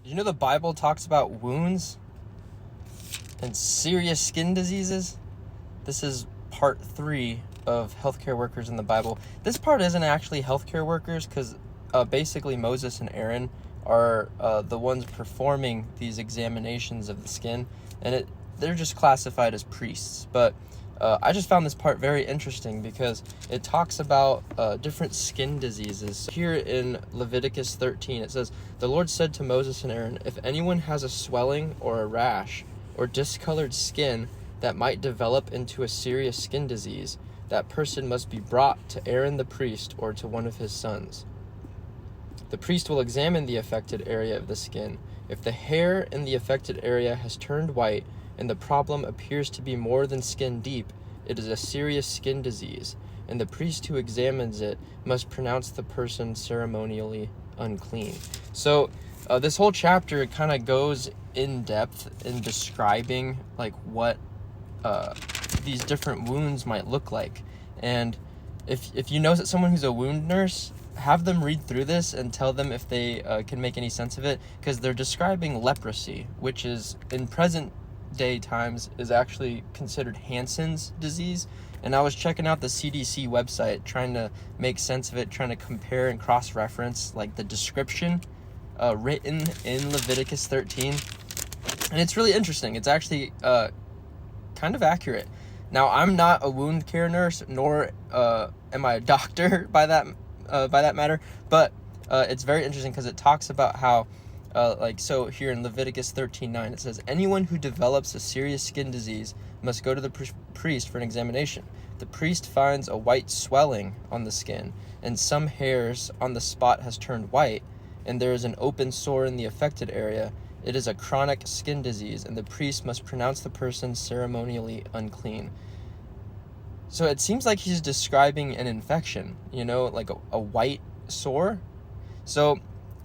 You know the Bible talks about wounds and serious skin diseases? This is part 3 of healthcare workers in the Bible. This part isn't actually healthcare workers because basically Moses and Aaron are the ones performing these examinations of the skin, and they're just classified as priests. But I just found this part very interesting because it talks about different skin diseases. Here in Leviticus 13, it says, "The Lord said to Moses and Aaron, if anyone has a swelling or a rash or discolored skin that might develop into a serious skin disease, that person must be brought to Aaron the priest or to one of his sons. The priest will examine the affected area of the skin. If the hair in the affected area has turned white, and the problem appears to be more than skin deep, it is a serious skin disease, and the priest who examines it must pronounce the person ceremonially unclean." So this whole chapter kind of goes in depth in describing like what these different wounds might look like. And if you know someone who's a wound nurse, have them read through this and tell them if they can make any sense of it, because they're describing leprosy, which is in present day times is actually considered Hansen's disease. And I was checking out the CDC website, trying to make sense of it, trying to compare and cross-reference like the description written in Leviticus 13, and it's really interesting. It's actually kind of accurate. Now, I'm not a wound care nurse, nor am I a doctor by that matter, but it's very interesting because it talks about how so here in Leviticus 13:9, it says, "Anyone who develops a serious skin disease must go to the priest for an examination. The priest finds a white swelling on the skin, and some hairs on the spot has turned white, and there is an open sore in the affected area. It is a chronic skin disease, and the priest must pronounce the person ceremonially unclean." So it seems like he's describing an infection, like a white sore. So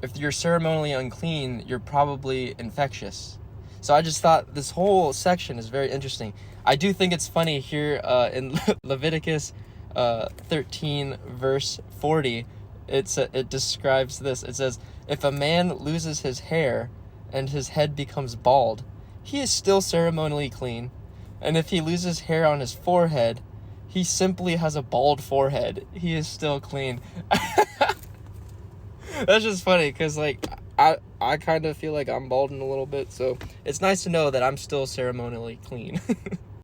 if you're ceremonially unclean, you're probably infectious. So I just thought this whole section is very interesting. I do think it's funny here in Leviticus 13, verse 40, it describes this. It says, "If a man loses his hair and his head becomes bald, he is still ceremonially clean. And if he loses hair on his forehead, he simply has a bald forehead. He is still clean." That's just funny because, I kind of feel like I'm balding a little bit, so it's nice to know that I'm still ceremonially clean.